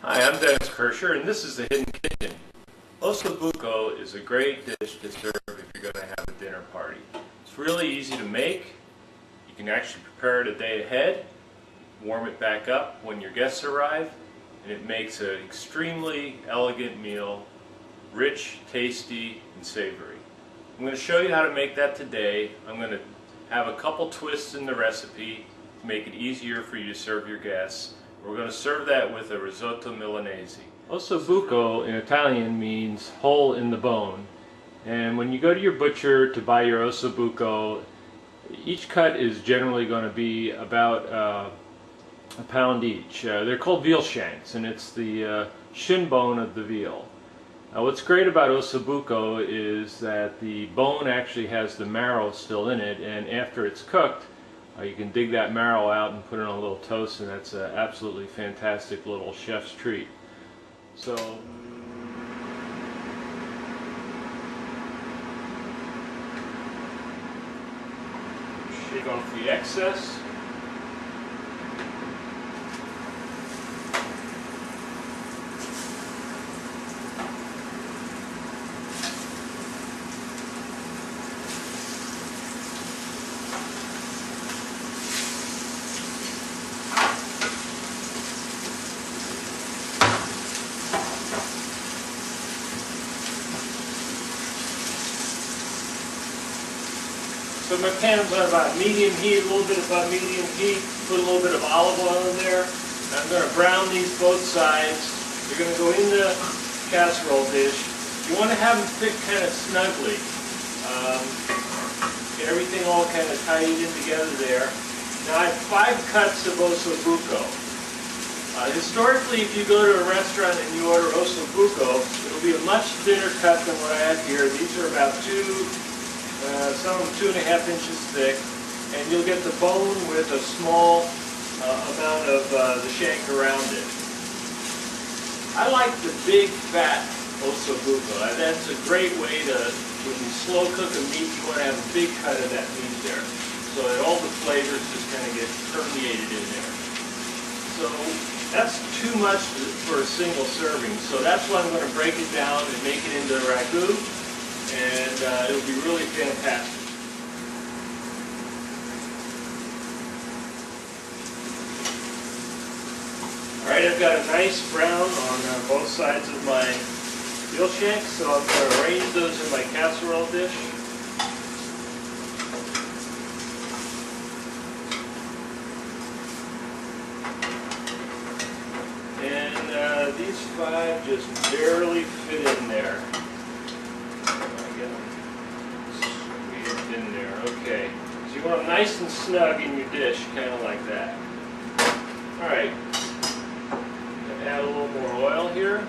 Hi, I'm Dennis Kirscher, and this is the Hidden Kitchen. Osso Buco is a great dish to serve if you're going to have a dinner party. It's really easy to make. You can actually prepare it a day ahead, warm it back up when your guests arrive, and it makes an extremely elegant meal, rich, tasty, and savory. I'm going to show you how to make that today. I'm going to have a couple twists in the recipe to make it easier for you to serve your guests. We're going to serve that with a risotto milanese. Osso buco in Italian means hole in the bone. And when you go to your butcher to buy your osso buco, each cut is generally going to be about a pound each. They're called veal shanks, and it's the shin bone of the veal. What's great about osso buco is that the bone actually has the marrow still in it, and after it's cooked, you can dig that marrow out and put it on a little toast, and that's an absolutely fantastic little chef's treat. So, shake off the excess. So my pan's on about medium heat, a little bit above medium heat. Put a little bit of olive oil in there. I'm going to brown these both sides. You're going to go in the casserole dish. You want to have them fit kind of snugly. Get everything all kind of tied in together there. Now I have 5 cuts of osso buco. Historically, if you go to a restaurant and you order osso buco, it'll be a much thinner cut than what I have here. These are about some of them 2.5 inches thick, and you'll get the bone with a small amount of the shank around it. I like the big fat osso buco. That's a great way to, when you slow cook a meat, you want to have a big cut of that meat there, so that all the flavors just kind of get permeated in there. So that's too much for a single serving, so that's why I'm going to break it down and make it into a ragout. And it'll be really fantastic. Alright, I've got a nice brown on both sides of my veal shanks, so I'm going to arrange those in my casserole dish. And these 5 just barely fit in there. In there, okay. So you want them nice and snug in your dish, kind of like that. All right. Add a little more oil here.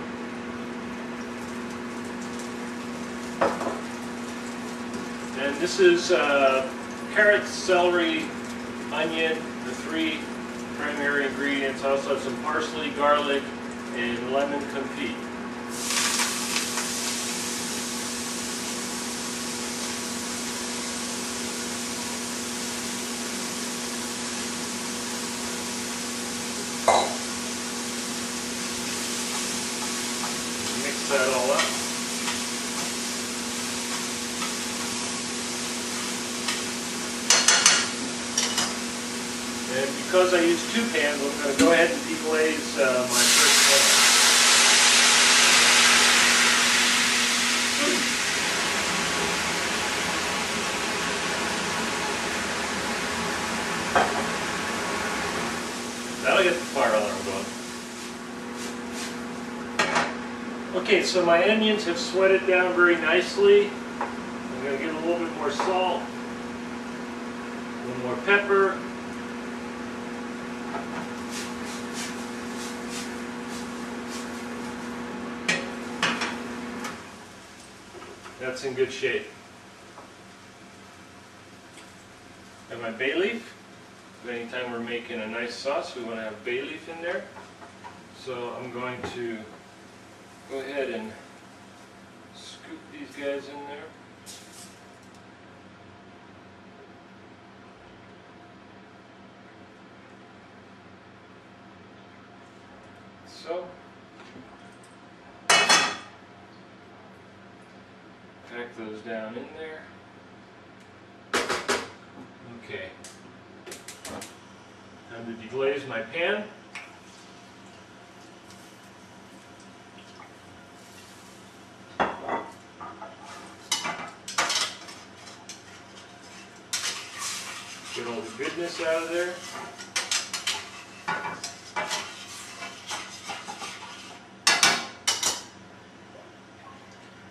And this is carrots, celery, onion, the 3 primary ingredients. Also have some parsley, garlic, and lemon confit. Mix that all up. And because I use 2 pans, I'm going to go ahead and deglaze my first pan. That'll get the fire alarm going. Okay, so my onions have sweated down very nicely. I'm going to get a little bit more salt, a little more pepper, that's in good shape. And my bay leaf. Anytime we're making a nice sauce, we want to have bay leaf in there. So I'm going to go ahead and scoop these guys in there. So Smack those down in there. Okay. Time to deglaze my pan. Get all the goodness out of there.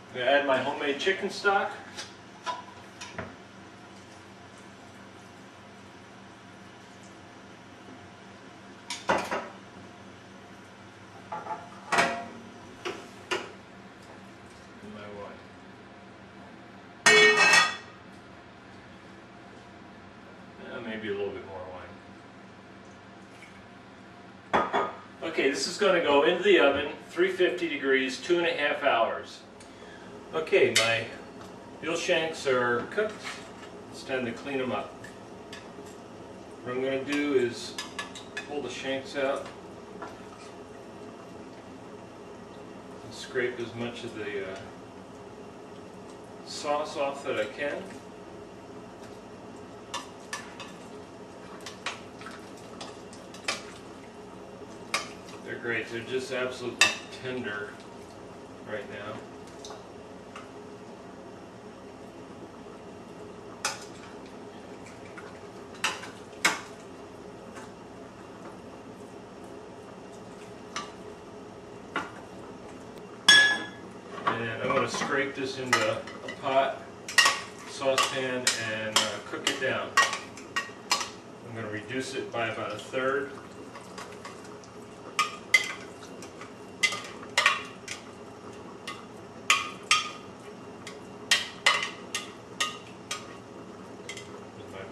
I'm going to add my homemade chicken stock. Maybe a little bit more wine. Okay, this is going to go into the oven, 350 degrees, 2.5 hours. Okay, my veal shanks are cooked. It's time to clean them up. What I'm going to do is pull the shanks out and scrape as much of the sauce off that I can. They're great. They're just absolutely tender right now. And I'm going to scrape this into a pot, saucepan, and cook it down. I'm going to reduce it by about 1/3.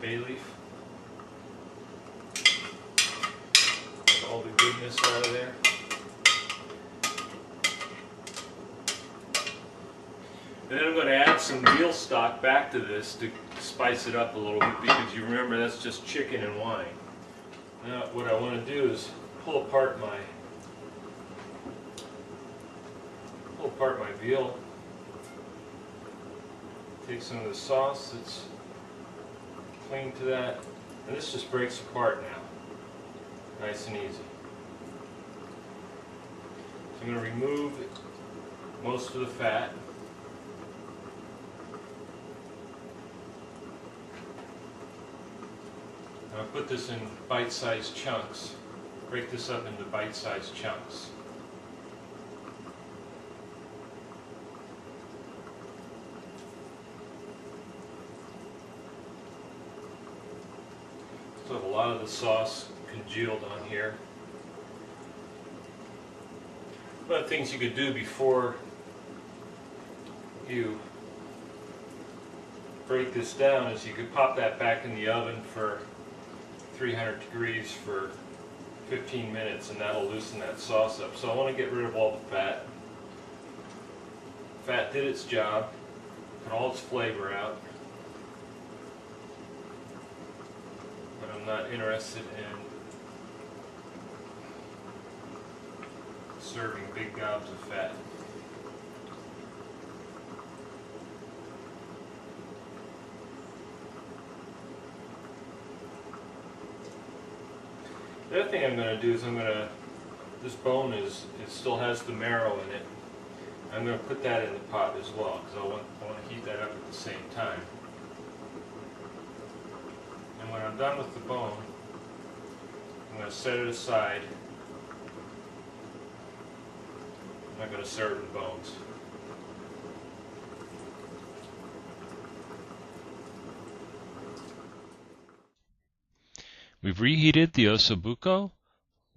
Bay leaf. Get all the goodness out of there. And then I'm going to add some veal stock back to this to spice it up a little bit, because you remember that's just chicken and wine. Now what I want to do is pull apart my veal. Take some of the sauce that's cling to that, and this just breaks apart now, nice and easy. So I'm going to remove most of the fat. I'll put this in bite-sized chunks, break this up into bite-sized chunks. So a lot of the sauce congealed on here. One of the things you could do before you break this down is you could pop that back in the oven for 300 degrees for 15 minutes, and that'll loosen that sauce up. So I want to get rid of all the fat. Fat did its job, put all its flavor out. I'm not interested in serving big gobs of fat. The other thing I'm going to do is this bone it still has the marrow in it. I'm going to put that in the pot as well, because I want to heat that up at the same time. And when I'm done with the bone, I'm going to set it aside. I'm not going to serve the bones. We've reheated the Osso Buco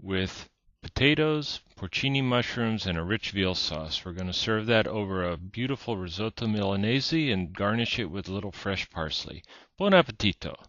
with potatoes, porcini mushrooms, and a rich veal sauce. We're going to serve that over a beautiful risotto Milanese and garnish it with a little fresh parsley. Buon appetito!